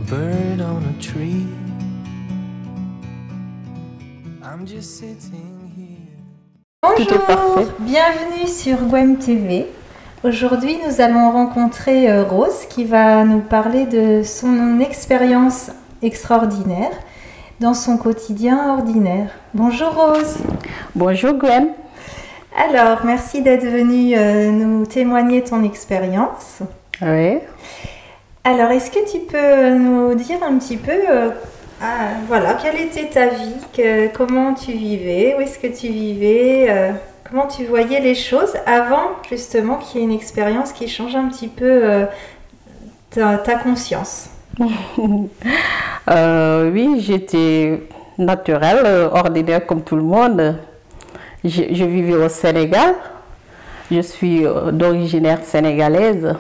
bird on a tree. I'm just sitting here. Tout est parfait. Bienvenue sur Gwem TV. Aujourd'hui, nous allons rencontrer Rose qui va nous parler de son expérience extraordinaire dans son quotidien ordinaire. Bonjour Rose. Bonjour Gwen. Alors, merci d'être venue nous témoigner ton expérience. Oui. Alors, est-ce que tu peux nous dire un petit peu, voilà, quelle était ta vie, comment tu vivais, où est-ce que tu vivais, comment tu voyais les choses avant justement qu'il y ait une expérience qui change un petit peu ta conscience? Oui, j'étais naturelle, ordinaire comme tout le monde. Je vivais au Sénégal. Je suis d'origine sénégalaise.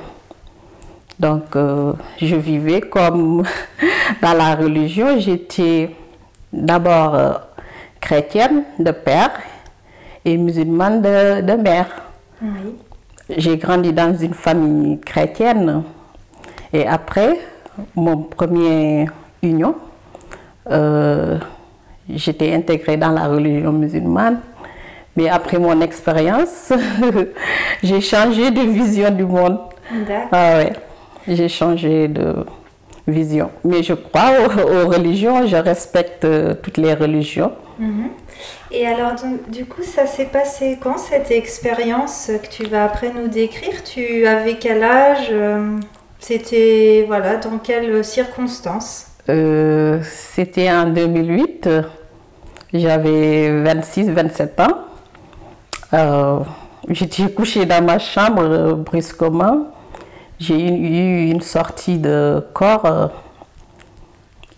Donc, je vivais comme dans la religion. J'étais d'abord chrétienne de père et musulmane de mère. Oui. J'ai grandi dans une famille chrétienne. Et après, mon premier union, j'étais intégrée dans la religion musulmane. Mais après mon expérience, j'ai changé de vision du monde. D'accord. Ah ouais, j'ai changé de vision. Mais je crois aux religions, je respecte toutes les religions. Mhm. Et alors, donc, du coup, ça s'est passé quand cette expérience que tu vas après nous décrire? Tu avais quel âge? C'était, voilà, dans quelles circonstances? C'était en 2008, j'avais 26-27 ans. J'étais couchée dans ma chambre brusquement. J'ai eu une sortie de corps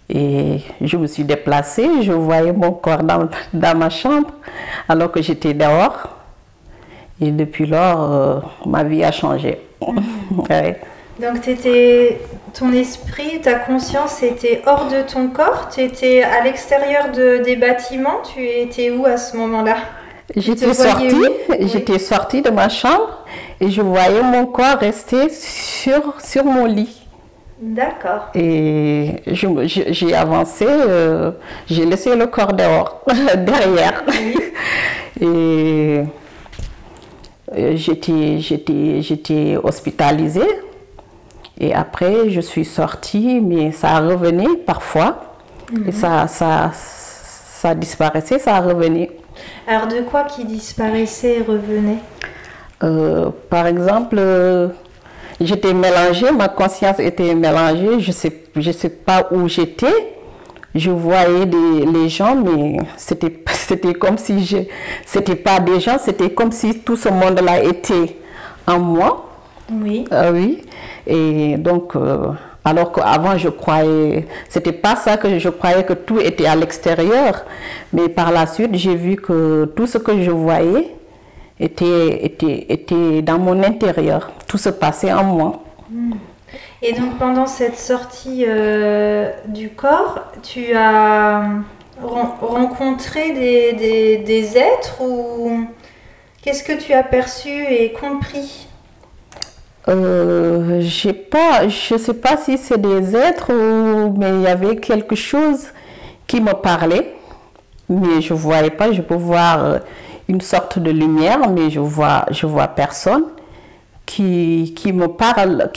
et je me suis déplacée. Je voyais mon corps dans ma chambre alors que j'étais dehors. Et depuis lors, ma vie a changé. Ouais. Donc, ton esprit, ta conscience était hors de ton corps? Tu étais à l'extérieur des bâtiments? Tu étais où à ce moment-là? J'étais sortie de ma chambre et je voyais mon corps rester sur mon lit. D'accord. Et j'ai avancé, j'ai laissé le corps dehors, derrière. Oui. Et j'étais hospitalisée. Et après, je suis sortie, mais ça revenait parfois. Et ça disparaissait, ça revenait. Alors, de quoi qui disparaissait et revenait? Par exemple, j'étais mélangée, ma conscience était mélangée, je sais pas où j'étais. Je voyais les gens, mais c'était comme si c'était pas des gens, c'était comme si tout ce monde-là était en moi. Oui. Oui. Et donc, alors qu'avant, je croyais, c'était pas ça que je croyais que tout était à l'extérieur. Mais par la suite, j'ai vu que tout ce que je voyais était dans mon intérieur. Tout se passait en moi. Et donc, pendant cette sortie du corps, tu as rencontré des êtres ou qu'est-ce que tu as perçu et compris? Je sais pas si c'est des êtres mais il y avait quelque chose qui me parlait, mais je voyais pas. Je peux voir une sorte de lumière, mais je vois personne qui me parle,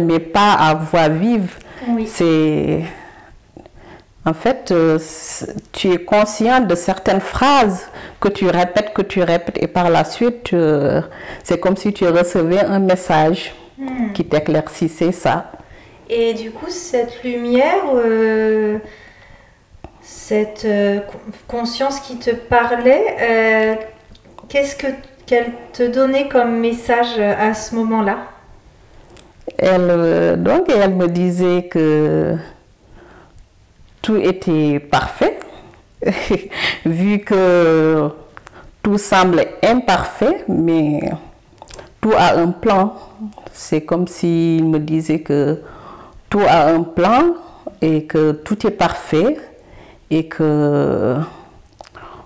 mais pas à voix vive. Oui. En fait, tu es conscient de certaines phrases que tu répètes, et par la suite, c'est comme si tu recevais un message qui t'éclaircissait ça. Et du coup, cette lumière, cette conscience qui te parlait, qu'elle te donnait comme message à ce moment-là? Elle me disait que tout était parfait, vu que tout semble imparfait, mais tout a un plan. C'est comme s'il me disait que tout a un plan et que tout est parfait et que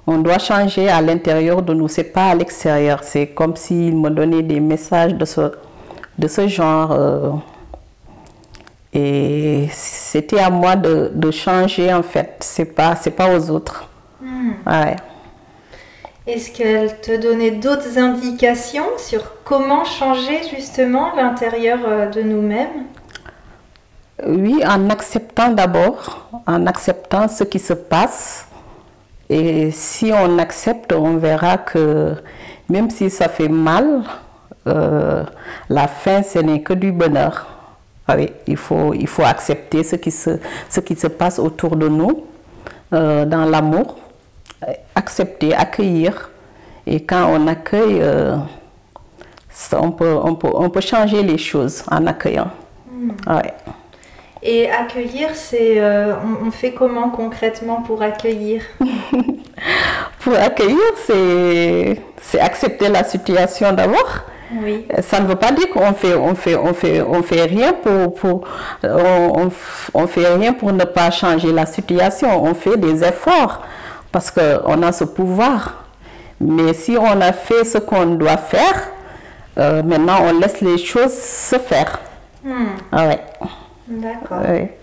on doit changer à l'intérieur de nous, c'est pas à l'extérieur. C'est comme s'il me donnait des messages de ce genre. Et c'était à moi de changer en fait, c'est pas aux autres. Ouais. Est-ce qu'elle te donnait d'autres indications sur comment changer justement l'intérieur de nous-mêmes? Oui, en acceptant d'abord, en acceptant ce qui se passe. Et si on accepte, on verra que même si ça fait mal, la fin, ce n'est que du bonheur. Oui, il faut accepter ce qui se passe autour de nous, dans l'amour. Accepter, accueillir. Et quand on accueille, on peut changer les choses en accueillant. Ouais. Et accueillir, on fait comment concrètement pour accueillir? Pour accueillir, c'est accepter la situation d'abord. Oui. Ça ne veut pas dire qu'on fait rien on fait rien pour ne pas changer la situation. On fait des efforts parce qu'on a ce pouvoir. Mais si on a fait ce qu'on doit faire, maintenant on laisse les choses se faire. Ah ouais. D'accord. Ouais.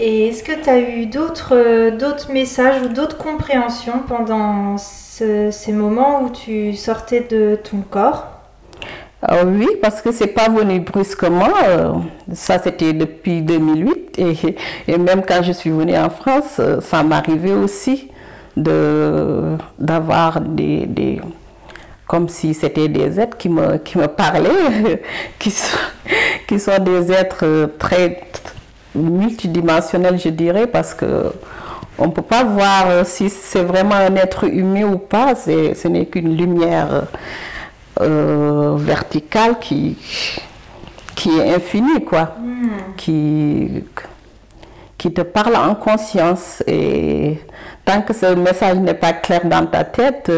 Et est-ce que tu as eu d'autres messages ou d'autres compréhensions pendant ces moments où tu sortais de ton corps? Oui, parce que c'est pas venu brusquement. Ça, c'était depuis 2008. Et même quand je suis venue en France, ça m'arrivait aussi d'avoir comme si c'était des êtres qui me parlaient, qui sont des êtres très multidimensionnels, je dirais, parce que on ne peut pas voir si c'est vraiment un être humain ou pas. Ce n'est qu'une lumière verticale qui est infinie, quoi, qui te parle en conscience. Et tant que ce message n'est pas clair dans ta tête,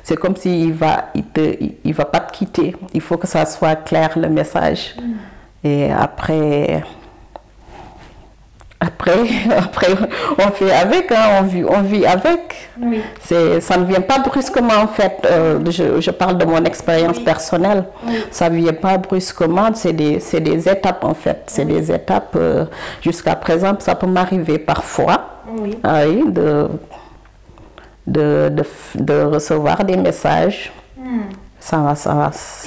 c'est comme s'il il va pas te quitter. Il faut que ça soit clair, le message. Et après, on fait avec, hein, on vit avec. Oui. Ça ne vient pas brusquement, en fait. Je parle de mon expérience personnelle. Oui. Ça ne vient pas brusquement, c'est des étapes, en fait. C'est des étapes. Jusqu'à présent, ça peut m'arriver parfois, Oui. oui, de recevoir des messages. Ça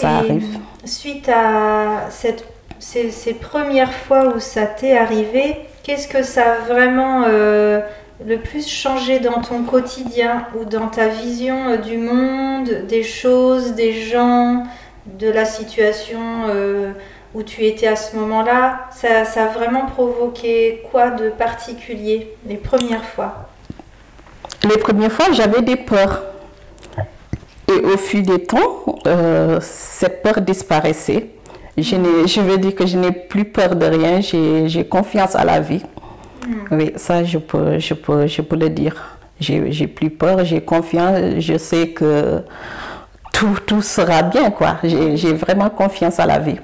Et arrive. suite à ces premières fois où ça t'est arrivé, qu'est-ce que ça a vraiment le plus changé dans ton quotidien ou dans ta vision du monde, des choses, des gens, de la situation où tu étais à ce moment-là? Ça a vraiment provoqué quoi de particulier les premières fois? Les premières fois, j'avais des peurs. Et au fil des temps, cette peur disparaissait. Je veux dire que je n'ai plus peur de rien, j'ai confiance à la vie. Oui, ça je peux le dire. J'ai plus peur, j'ai confiance, je sais que tout sera bien, quoi. J'ai vraiment confiance à la vie.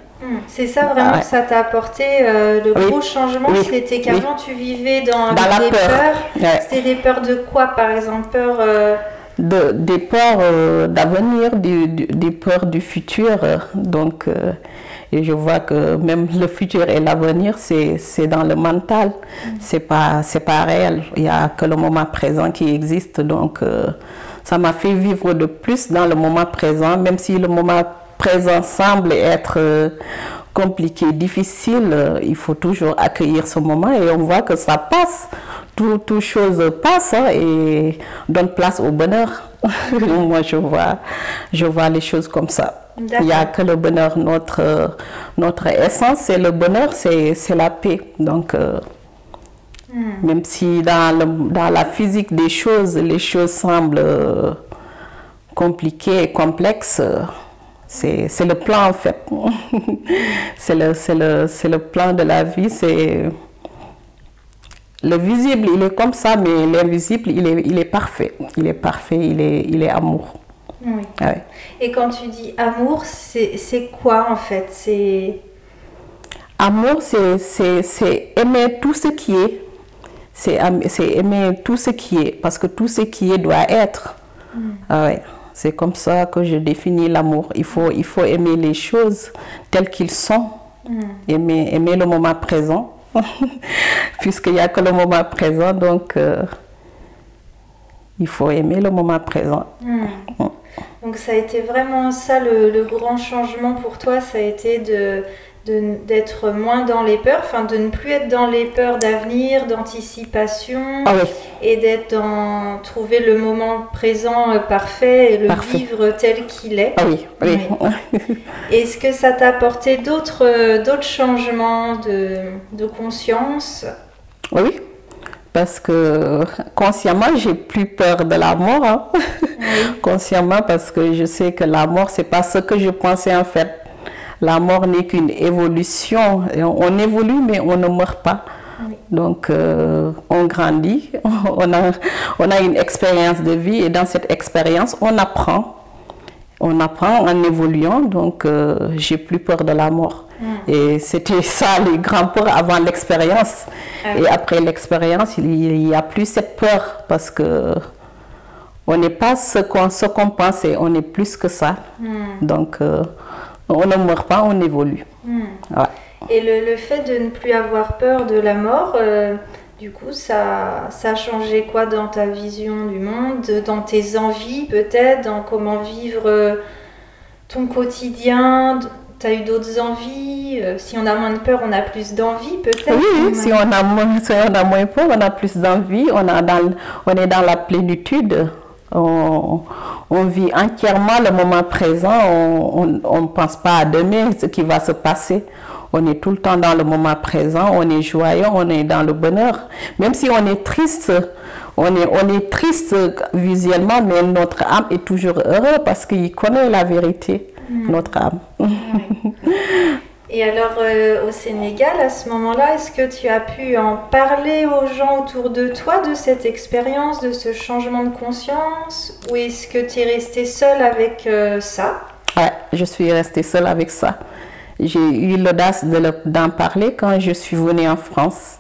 C'est ça vraiment que ça t'a apporté, le gros changement, c'était qu'avant tu vivais dans des peurs. Ouais. C'était des peurs de quoi, par exemple? Des peurs d'avenir, des peurs du futur. Donc, et je vois que même le futur et l'avenir, c'est dans le mental. C'est pas réel. Il n'y a que le moment présent qui existe. Donc, ça m'a fait vivre de plus dans le moment présent, même si le moment présent semble être compliqué, difficile. Il faut toujours accueillir ce moment et on voit que ça passe. Toute chose passe, hein, et donne place au bonheur. Moi, je vois les choses comme ça. Il n'y a que le bonheur, notre essence, c'est le bonheur, c'est la paix. Donc, même si dans la physique des choses, les choses semblent compliquées et complexes, c'est le plan, en fait. c'est le plan de la vie, c'est... Le visible, il est comme ça, mais l'invisible, il est parfait. Il est parfait, il est amour. Oui. Ouais. Et quand tu dis amour, c'est quoi en fait? Amour, c'est aimer tout ce qui est. C'est aimer tout ce qui est, parce que tout ce qui est doit être. Ouais. C'est comme ça que je définis l'amour. Il faut aimer les choses telles qu'elles sont. Aimer le moment présent puisqu'il n'y a que le moment présent, donc il faut aimer le moment présent. Donc ça a été vraiment ça le grand changement pour toi, ça a été d'être moins dans les peurs, enfin de ne plus être dans les peurs d'avenir, d'anticipation, Ah oui. et d'être dans trouver le moment présent parfait et le vivre tel qu'il est. Ah oui, oui. Est-ce que ça t'a apporté d'autres changements de conscience? Oui, parce que consciemment, j'ai plus peur de la mort. Hein. Oui. Consciemment, parce que je sais que la mort, c'est pas ce que je pensais en fait. La mort n'est qu'une évolution. On évolue, mais on ne meurt pas. Oui. Donc, on grandit, on a une expérience de vie et dans cette expérience, on apprend. On apprend en évoluant, donc j'ai plus peur de la mort. Et c'était ça les grands peurs avant l'expérience. Et après l'expérience, il n'y a plus cette peur parce que on n'est pas ce qu'on pensait, on est plus que ça. Donc, on ne meurt pas, on évolue. Ouais. Et le fait de ne plus avoir peur de la mort, du coup, ça a changé quoi dans ta vision du monde, dans tes envies peut-être, dans comment vivre ton quotidien? Tu as eu d'autres envies? Si on a moins de peur, on a plus d'envie peut-être? Oui, si on a moins peur, on a plus d'envie, on est dans la plénitude. On vit entièrement le moment présent, on ne pense pas à demain, ce qui va se passer. On est tout le temps dans le moment présent, on est joyeux, on est dans le bonheur. Même si on est triste, on est triste visuellement, mais notre âme est toujours heureuse parce qu'il connaît la vérité, notre âme. Et alors, au Sénégal, à ce moment-là, est-ce que tu as pu en parler aux gens autour de toi de cette expérience, de ce changement de conscience? Ou est-ce que tu es restée seule avec ça? Ouais, je suis restée seule avec ça. J'ai eu l'audace d'en parler quand je suis venue en France.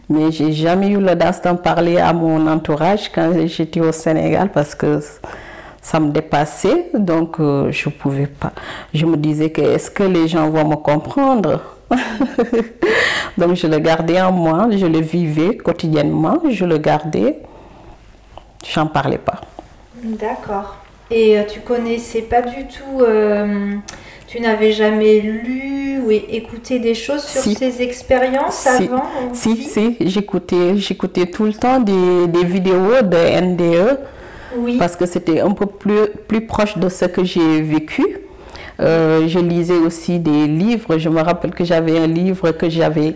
Mais j'ai jamais eu l'audace d'en parler à mon entourage quand j'étais au Sénégal parce que ça me dépassait, donc je ne pouvais pas. Je me disais que est-ce que les gens vont me comprendre? Donc je le gardais en moi, je le vivais quotidiennement, je le gardais, je n'en parlais pas. D'accord. Et tu connaissais pas du tout, tu n'avais jamais lu ou écouté des choses sur ces expériences avant? Si, j'écoutais tout le temps des vidéos de NDE. Oui. Parce que c'était un peu plus proche de ce que j'ai vécu. Je lisais aussi des livres. Je me rappelle que j'avais un livre que j'étais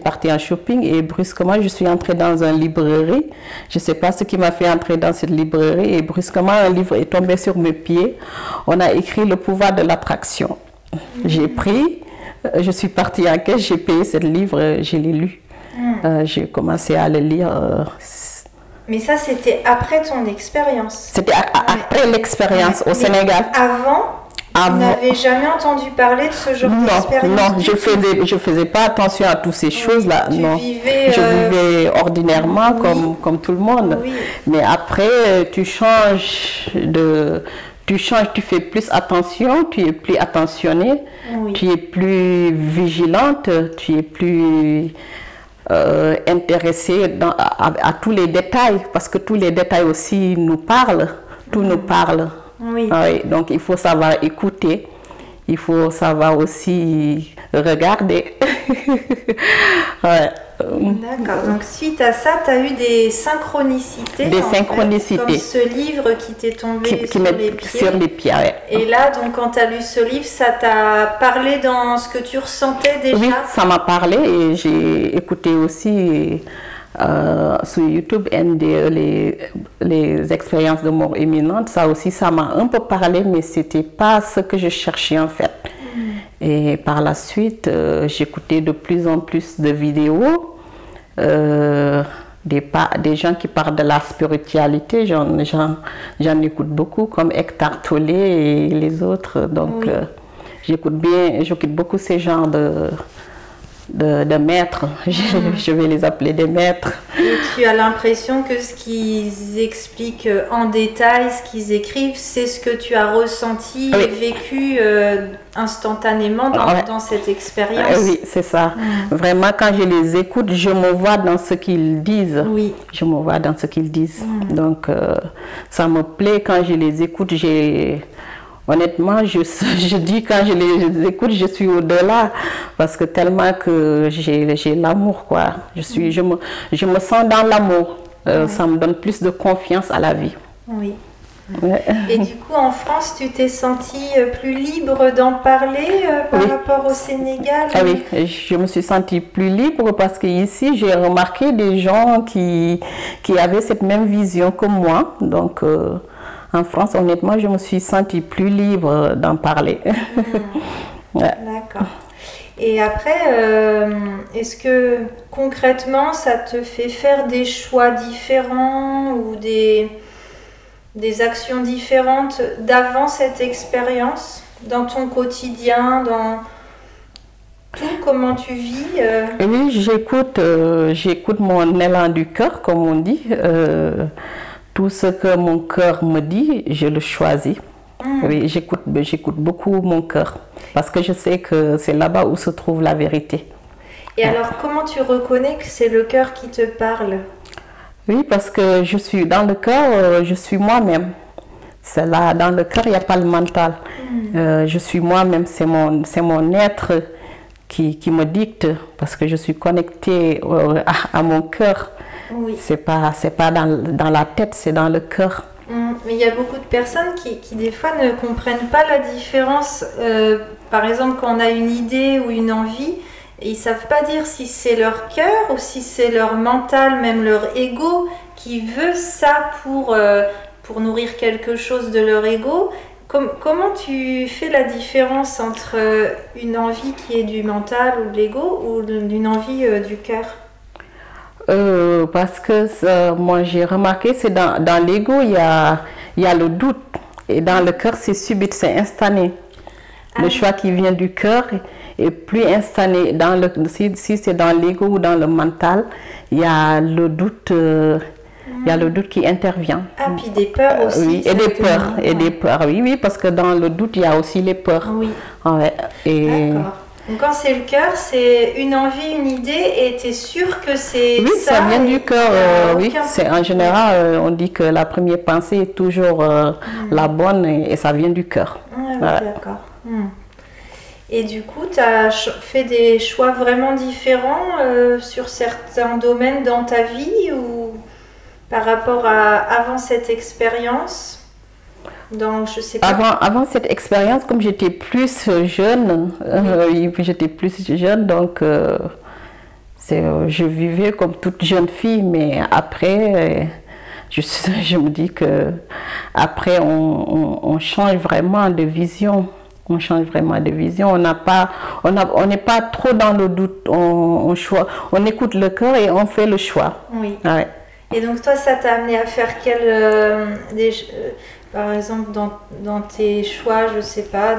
partie en shopping et brusquement je suis entrée dans une librairie. Je ne sais pas ce qui m'a fait entrer dans cette librairie et brusquement un livre est tombé sur mes pieds. On a écrit Le pouvoir de l'attraction. J'ai pris, je suis partie en caisse, j'ai payé ce livre, je l'ai lu. J'ai commencé à le lire. Mais ça, c'était après ton expérience? C'était après l'expérience au Sénégal. Avant, vous n'avez jamais entendu parler de ce genre d'expérience? Non, je faisais pas attention à toutes ces choses-là. Non, je vivais ordinairement comme tout le monde. Oui. Mais après, tu fais plus attention, tu es plus attentionnée, tu es plus vigilante, tu es plus intéressée à tous les détails, parce que tous les détails aussi nous parlent, tout nous parle. Oui. Oui, donc il faut savoir écouter, il faut savoir aussi regarder. Ouais. D'accord, donc suite à ça, tu as eu des synchronicités. Des synchronicités. Comme ce livre qui t'est tombé sur les pieds. Ouais. Et là, donc quand tu as lu ce livre, ça t'a parlé dans ce que tu ressentais déjà? Oui, ça m'a parlé et j'ai écouté aussi sur YouTube les expériences de mort imminente. Ça aussi, ça m'a un peu parlé, mais ce n'était pas ce que je cherchais en fait. Et par la suite, j'écoutais de plus en plus de vidéos, des gens qui parlent de la spiritualité. J'en écoute beaucoup, comme Eckhart Tolle et les autres. Donc, j'écoute beaucoup ces genres de maîtres. Je vais les appeler des maîtres. Et tu as l'impression que ce qu'ils expliquent en détail, ce qu'ils écrivent, c'est ce que tu as ressenti et vécu instantanément dans cette expérience. Oui, c'est ça. Vraiment, quand je les écoute, je me vois dans ce qu'ils disent. Oui. Je me vois dans ce qu'ils disent. Donc, ça me plaît quand je les écoute. Honnêtement, je dis quand je les écoute, je suis au-delà parce que tellement que j'ai l'amour, quoi. Je me sens dans l'amour. Ça me donne plus de confiance à la vie. Oui. Ouais. Et du coup, en France, tu t'es sentie plus libre d'en parler par rapport au Sénégal? Ah oui, je me suis sentie plus libre parce qu'ici, j'ai remarqué des gens qui avaient cette même vision que moi. Donc, en France, honnêtement, je me suis sentie plus libre d'en parler. Ouais. D'accord. Et après, est-ce que concrètement, ça te fait faire des choix différents ou des actions différentes d'avant cette expérience dans ton quotidien, dans tout, comment tu vis? Oui, j'écoute mon élan du cœur, comme on dit. Tout ce que mon cœur me dit, je le choisis. Oui, j'écoute beaucoup mon cœur parce que je sais que c'est là-bas où se trouve la vérité. Et alors, comment tu reconnais que c'est le cœur qui te parle? Oui, parce que je suis dans le cœur, je suis moi-même. C'est là, dans le cœur, il n'y a pas le mental. Je suis moi-même, c'est mon être qui me dicte parce que je suis connectée à mon cœur. Oui. C'est pas dans la tête, c'est dans le cœur. Mais il y a beaucoup de personnes qui des fois ne comprennent pas la différence. Par exemple, quand on a une idée ou une envie, ils ne savent pas dire si c'est leur cœur ou si c'est leur mental, même leur ego, qui veut ça pour nourrir quelque chose de leur ego. Comment tu fais la différence entre une envie qui est du mental ou de l'ego ou d'une envie du cœur? Parce que moi j'ai remarqué, c'est dans l'ego, il y a le doute. Et dans le cœur, c'est subit, c'est instantané. Le choix qui vient du cœur est plus instantané. Si c'est dans l'ego ou dans le mental, il y a le doute. Il y a le doute qui intervient. Ah, puis des peurs aussi. Oui, et des peurs, oui, parce que dans le doute, il y a aussi les peurs. Oui. Ouais, D'accord. Donc quand c'est le cœur, c'est une envie, une idée, et tu es sûr que c'est ça? Ça vient du cœur, oui. En général, on dit que la première pensée est toujours la bonne et ça vient du cœur. Ah, oui, d'accord. Et du coup, tu as fait des choix vraiment différents sur certains domaines dans ta vie ou par rapport à avant cette expérience? Donc, je sais pas. Avant cette expérience, comme j'étais plus jeune, donc je vivais comme toute jeune fille, mais après, je me dis que après on change vraiment de vision. On change vraiment de vision. On n'est pas trop dans le doute. On écoute le cœur et on fait le choix. Oui. Ouais. Et donc toi, ça t'a amené à faire par exemple, dans tes choix, je sais pas,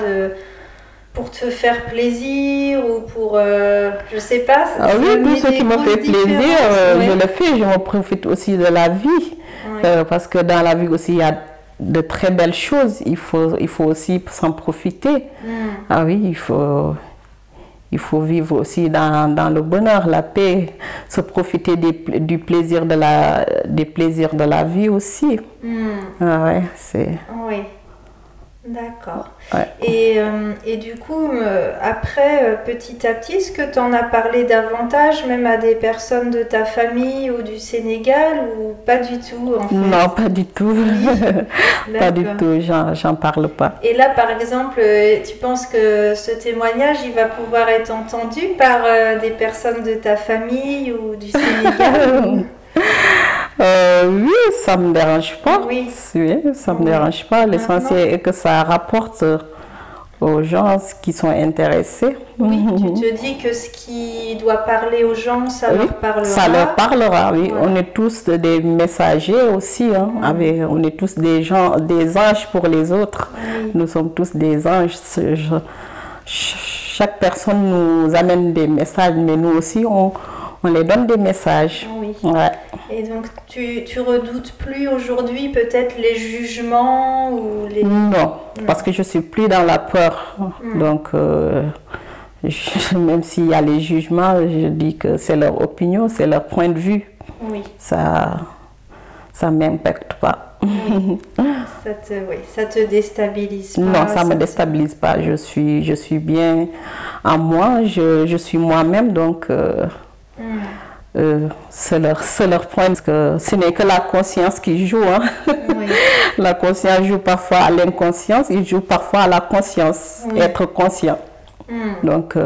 pour te faire plaisir ou pour, je sais pas. Oui, tout ce qui me fait plaisir, je le fais. Je me profite aussi de la vie. Parce que dans la vie aussi, il y a de très belles choses. Il faut aussi s'en profiter. Ah oui, il faut vivre aussi dans le bonheur, la paix, se profiter des plaisirs de la vie aussi. Ah ouais, Oui, d'accord. Ouais. Et du coup, après, petit à petit, est-ce que tu en as parlé davantage, même à des personnes de ta famille ou du Sénégal, ou pas du tout en fait? Non, pas du tout. Pas du tout, j'en parle pas. Et là, par exemple, tu penses que ce témoignage, il va pouvoir être entendu par des personnes de ta famille ou du Sénégal? Oui, ça me dérange pas. Oui, ça me dérange pas. L'essentiel est que ça rapporte aux gens qui sont intéressés. Oui, tu te dis que ce qui doit parler aux gens, ça leur parlera. Ça leur parlera, oui. On est tous des messagers aussi. Hein, on est tous des anges pour les autres. Nous sommes tous des anges. chaque personne nous amène des messages, mais nous aussi, on les donne des messages. Oui. Ouais. Et donc, tu redoutes plus aujourd'hui peut-être les jugements ou les... Non, parce que je suis plus dans la peur. Donc, même s'il y a les jugements, je dis que c'est leur opinion, c'est leur point de vue. Oui. Ça m'impacte pas. Oui. Ça te déstabilise pas? Non, ça me déstabilise pas. Je suis bien en moi, je suis moi-même, donc c'est leur point. Parce que ce n'est que la conscience qui joue. Hein. Oui. La conscience joue parfois à l'inconscience, il joue parfois à la conscience, être conscient. Donc,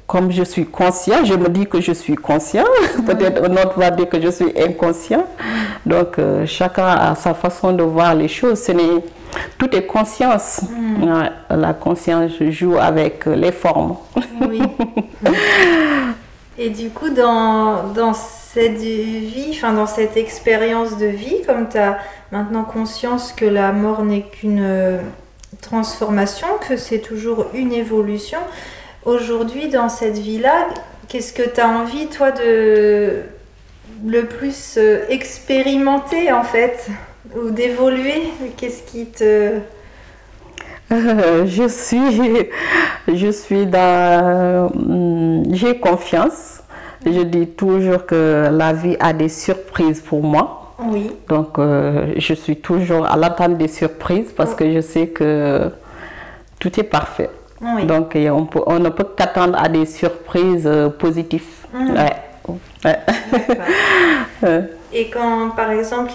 comme je suis conscient, je me dis que je suis conscient. Peut-être un autre va dire que je suis inconscient. Donc, chacun a sa façon de voir les choses. Tout est conscience. Ouais, la conscience joue avec les formes. Oui. Et du coup, dans cette vie, enfin dans cette expérience de vie, comme tu as maintenant conscience que la mort n'est qu'une transformation, que c'est toujours une évolution, aujourd'hui, dans cette vie-là, qu'est-ce que tu as envie, toi, de le plus expérimenter, en fait, ou d'évoluer? Qu'est-ce qui te... Je suis dans... J'ai confiance. Je dis toujours que la vie a des surprises pour moi. Oui. Donc, je suis toujours à l'attente des surprises parce que je sais que tout est parfait. Oui. Donc, on ne peut qu'attendre à des surprises positives. Ouais. Ouais. Et quand, par exemple,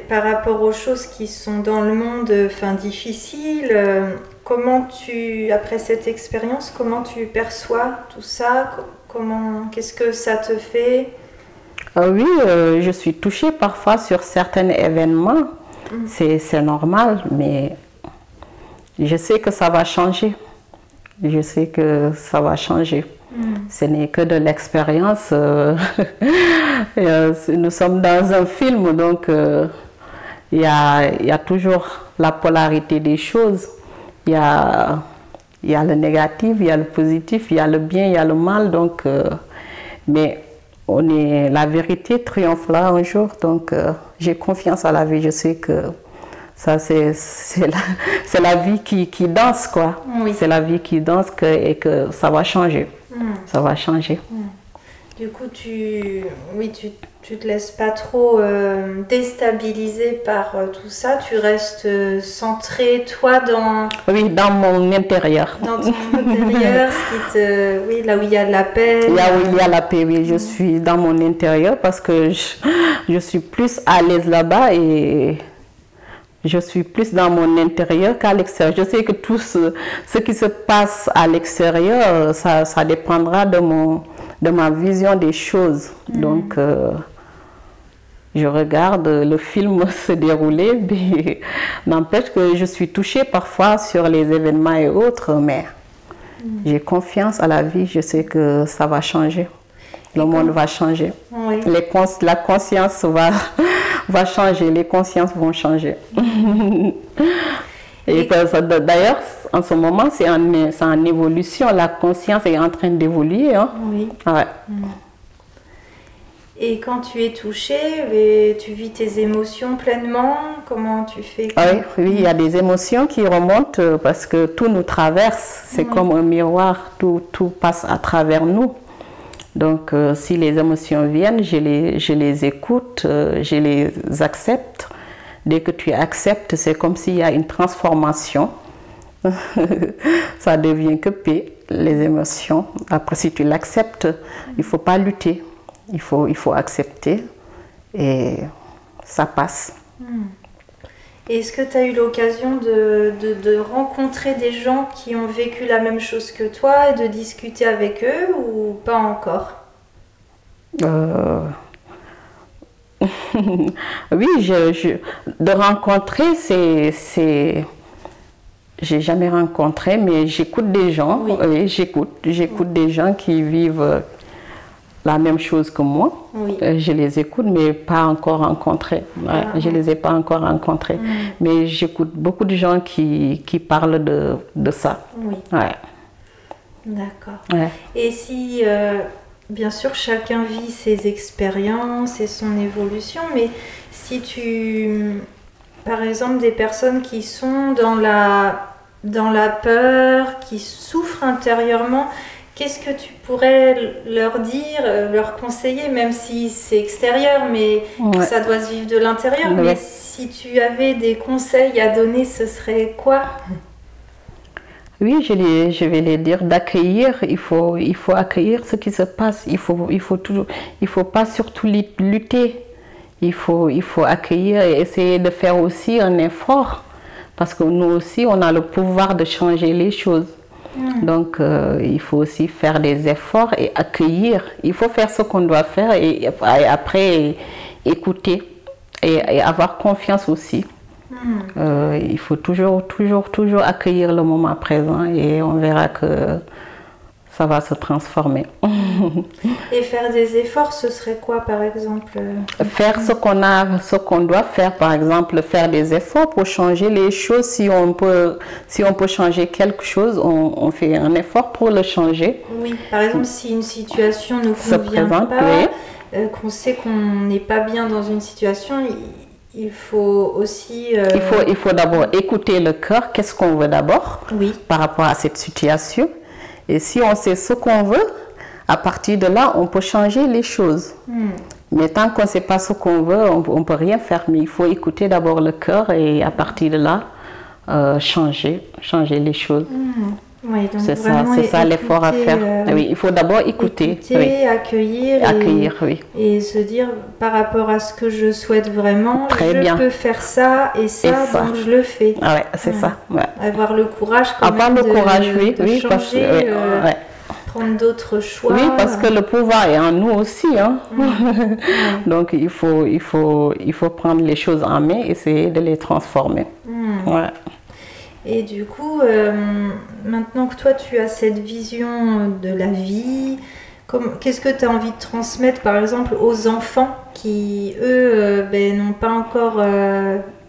par rapport aux choses qui sont dans le monde difficiles, après cette expérience, comment tu perçois tout ça? Qu'est-ce que ça te fait? Oui, je suis touchée parfois sur certains événements. C'est normal, mais je sais que ça va changer. Je sais que ça va changer. Ce n'est que de l'expérience. Nous sommes dans un film, donc il y a toujours la polarité des choses. Il y a le négatif, il y a le positif, il y a le bien, il y a le mal. Donc, mais la vérité triomphe là un jour. Donc, j'ai confiance à la vie. Je sais que ça, c'est la vie qui danse, quoi. Oui. C'est la vie qui danse et que ça va changer. Ça va changer. Du coup, tu te laisses pas trop déstabiliser par tout ça. Tu restes centré, toi, dans... Oui, dans mon intérieur. Dans ton intérieur, là où il y a de la paix. Là où il y a la paix, oui. Je suis dans mon intérieur parce que je suis plus à l'aise là-bas et... Je suis plus dans mon intérieur qu'à l'extérieur. Je sais que tout ce qui se passe à l'extérieur, ça dépendra de ma vision des choses. Donc, je regarde le film se dérouler, mais n'empêche que je suis touchée parfois sur les événements et autres, mais j'ai confiance à la vie. Je sais que ça va changer. Le monde va changer. Oui. La conscience va changer, les consciences vont changer. Et d'ailleurs, en ce moment, c'est en évolution. La conscience est en train d'évoluer. Hein? Oui. Ouais. Et quand tu es touchée, tu vis tes émotions pleinement? Comment tu fais? Oui, il y a des émotions qui remontent parce que tout nous traverse. C'est comme un miroir, tout passe à travers nous. Donc, si les émotions viennent, je les écoute, je les accepte. Dès que tu acceptes, c'est comme s'il y a une transformation. Ça devient que paix, les émotions. Après, si tu l'acceptes, il ne faut pas lutter. Il faut accepter et ça passe. Est-ce que tu as eu l'occasion de rencontrer des gens qui ont vécu la même chose que toi et de discuter avec eux ou pas encore? Oui, de rencontrer, j'ai jamais rencontré, mais j'écoute des gens. Oui, j'écoute des gens qui vivent la même chose que moi. Oui. Je les écoute, mais pas encore rencontrés. Ouais, je les ai pas encore rencontrés. Mais j'écoute beaucoup de gens qui parlent de ça. Oui. Ouais. D'accord. Ouais. Et si, bien sûr, chacun vit ses expériences et son évolution, mais si tu, par exemple, des personnes qui sont dans la peur, qui souffrent intérieurement, qu'est-ce que tu pourrais leur dire, leur conseiller, même si c'est extérieur, mais Ouais. ça doit se vivre de l'intérieur. Ouais. Mais si tu avais des conseils à donner, ce serait quoi? Oui, je vais les dire d'accueillir. Il faut accueillir ce qui se passe. Il faut pas surtout lutter. Il faut accueillir et essayer de faire aussi un effort. Parce que nous aussi, on a le pouvoir de changer les choses. Donc, il faut aussi faire des efforts et accueillir. Il faut faire ce qu'on doit faire et après écouter et avoir confiance aussi. Il faut toujours accueillir le moment présent et on verra que ça va se transformer. Et faire des efforts, ce serait quoi, par exemple? Faire ce qu'on doit faire, par exemple, faire des efforts pour changer les choses. Si on peut changer quelque chose, on fait un effort pour le changer. Oui, par exemple, si une situation ne Se convient présente, pas, qu'on sait qu'on n'est pas bien dans une situation, il faut aussi... Il faut d'abord écouter le cœur, qu'est-ce qu'on veut d'abord Oui. par rapport à cette situation. Et si on sait ce qu'on veut, à partir de là, on peut changer les choses. Mais tant qu'on ne sait pas ce qu'on veut, on ne peut rien faire. Mais il faut écouter d'abord le cœur et à partir de là, changer les choses. Oui, donc C'est vraiment ça l'effort à écouter, faire. Oui, il faut d'abord écouter. Oui. accueillir, Accueillir, oui. et se dire par rapport à ce que je souhaite vraiment, Très je bien. peux faire ça et ça, donc je le fais. Ah ouais, c'est ça. Ouais. Avoir le courage quand Avoir même le courage, oui, de oui, changer, parce que, ouais. prendre d'autres choix. Oui, parce que le pouvoir est en nous aussi. Hein. Donc il faut prendre les choses en main et essayer de les transformer. Ouais. Et du coup, maintenant que toi tu as cette vision de la vie, qu'est-ce que tu as envie de transmettre par exemple aux enfants qui, eux, n'ont pas encore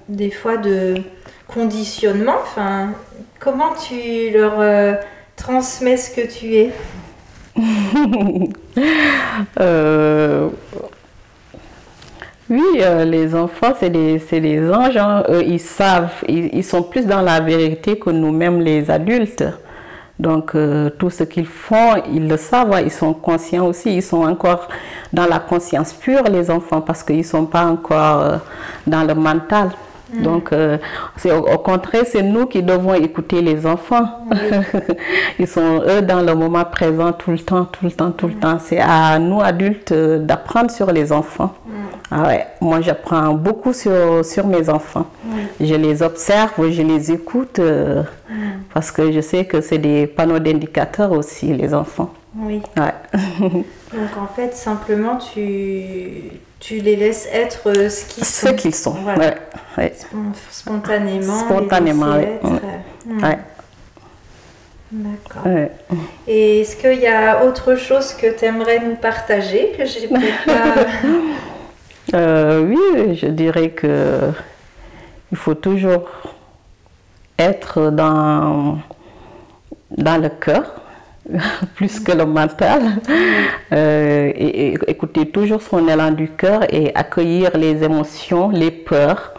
des fois de conditionnement, enfin, comment tu leur transmets ce que tu es? Oui, les enfants, c'est des anges. Hein. Eux, ils savent, ils sont plus dans la vérité que nous-mêmes, les adultes. Donc, tout ce qu'ils font, ils le savent, ils sont conscients aussi. Ils sont encore dans la conscience pure, les enfants, parce qu'ils ne sont pas encore dans le mental. Donc, au contraire, c'est nous qui devons écouter les enfants. Ils sont, eux, dans le moment présent tout le temps. C'est à nous, adultes, d'apprendre sur les enfants. Ah ouais, moi, j'apprends beaucoup sur mes enfants. Je les observe, je les écoute, parce que je sais que c'est des panneaux d'indicateurs aussi, les enfants. Oui. Ouais. Donc, en fait, simplement, tu les laisses être ce qu'ils sont. Voilà. Ouais. Ouais. Spontanément. Spontanément, les oui. laisser être. Ouais. D'accord. Ouais. Et est-ce qu'il y a autre chose que tu aimerais nous partager que j'ai peut-être pas... Oui, je dirais que il faut toujours être dans le cœur plus que le mental et écouter toujours son élan du cœur et accueillir les émotions, les peurs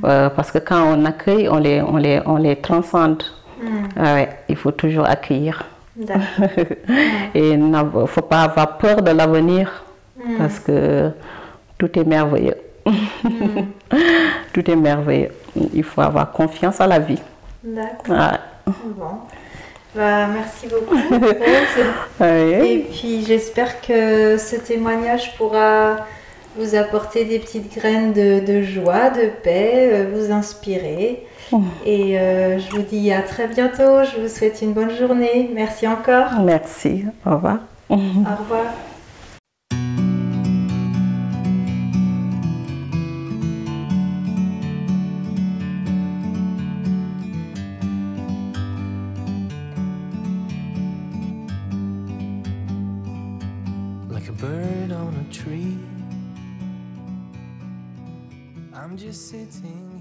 parce que quand on accueille, on les transcende. Ouais, il faut toujours accueillir. Et il ne faut pas avoir peur de l'avenir parce que tout est merveilleux. Tout est merveilleux. Il faut avoir confiance à la vie. D'accord. Ouais. Bon. Bah, merci beaucoup, Rose. Ouais. Et puis j'espère que ce témoignage pourra vous apporter des petites graines de joie, de paix, vous inspirer. Et je vous dis à très bientôt. Je vous souhaite une bonne journée. Merci encore. Merci. Au revoir. Au revoir. Like a bird on a tree, I'm just sitting